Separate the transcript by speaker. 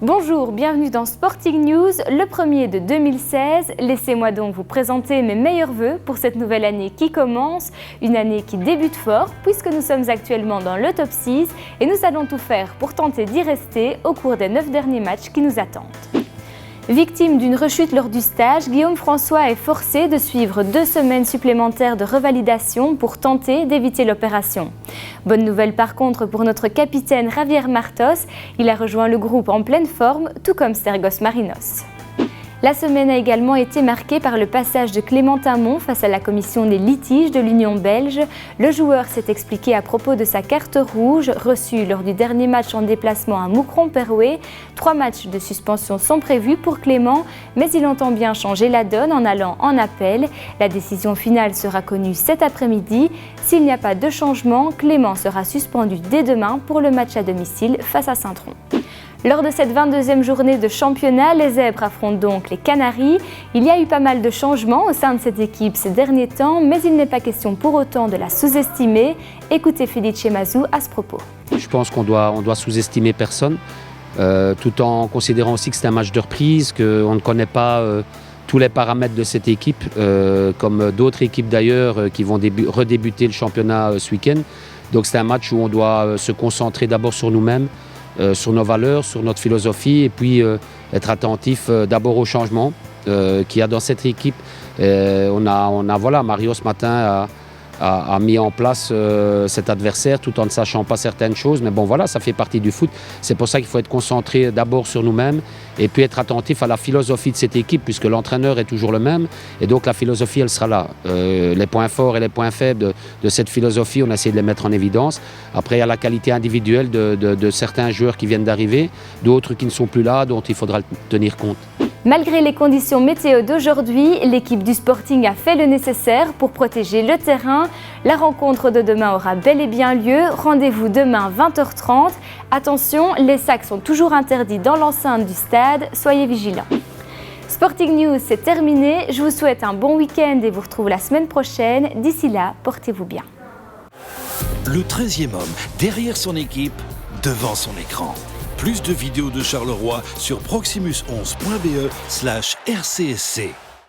Speaker 1: Bonjour, bienvenue dans Sporting News, le premier de 2016. Laissez-moi donc vous présenter mes meilleurs vœux pour cette nouvelle année qui commence, une année qui débute fort puisque nous sommes actuellement dans le top 6 et nous allons tout faire pour tenter d'y rester au cours des 9 derniers matchs qui nous attendent. Victime d'une rechute lors du stage, Guillaume François est forcé de suivre 2 semaines supplémentaires de revalidation pour tenter d'éviter l'opération. Bonne nouvelle par contre pour notre capitaine Javier Martos, il a rejoint le groupe en pleine forme, tout comme Stergos Marinos. La semaine a également été marquée par le passage de Clémentin Mont face à la commission des litiges de l'Union belge. Le joueur s'est expliqué à propos de sa carte rouge reçue lors du dernier match en déplacement à Moucron-Perouet. 3 matchs de suspension sont prévus pour Clément, mais il entend bien changer la donne en allant en appel. La décision finale sera connue cet après-midi. S'il n'y a pas de changement, Clément sera suspendu dès demain pour le match à domicile face à Saint-Tron. Lors de cette 22e journée de championnat, les Zèbres affrontent donc les Canaries. Il y a eu pas mal de changements au sein de cette équipe ces derniers temps, mais il n'est pas question pour autant de la sous-estimer. Écoutez Felice Mazou à ce propos.
Speaker 2: Je pense qu'on doit sous-estimer personne, tout en considérant aussi que c'est un match de reprise, qu'on ne connaît pas tous les paramètres de cette équipe, comme d'autres équipes d'ailleurs qui vont redébuter le championnat ce week-end. Donc c'est un match où on doit se concentrer d'abord sur nous-mêmes, sur nos valeurs, sur notre philosophie et puis être attentif d'abord au changement qu'il y a dans cette équipe. Voilà, Mario ce matin a mis en place cet adversaire tout en ne sachant pas certaines choses. Mais bon voilà, ça fait partie du foot. C'est pour ça qu'il faut être concentré d'abord sur nous-mêmes et puis être attentif à la philosophie de cette équipe puisque l'entraîneur est toujours le même et donc la philosophie elle sera là. Les points forts et les points faibles de cette philosophie, on a essayé de les mettre en évidence. Après il y a la qualité individuelle de certains joueurs qui viennent d'arriver, d'autres qui ne sont plus là, dont il faudra tenir compte.
Speaker 1: Malgré les conditions météo d'aujourd'hui, l'équipe du Sporting a fait le nécessaire pour protéger le terrain. La rencontre de demain aura bel et bien lieu. Rendez-vous demain 20h30. Attention, les sacs sont toujours interdits dans l'enceinte du stade. Soyez vigilants. Sporting News, c'est terminé. Je vous souhaite un bon week-end et vous retrouve la semaine prochaine. D'ici là, portez-vous bien.
Speaker 3: Le 13e homme, derrière son équipe, devant son écran. Plus de vidéos de Charleroi sur proximus11.be/rcsc.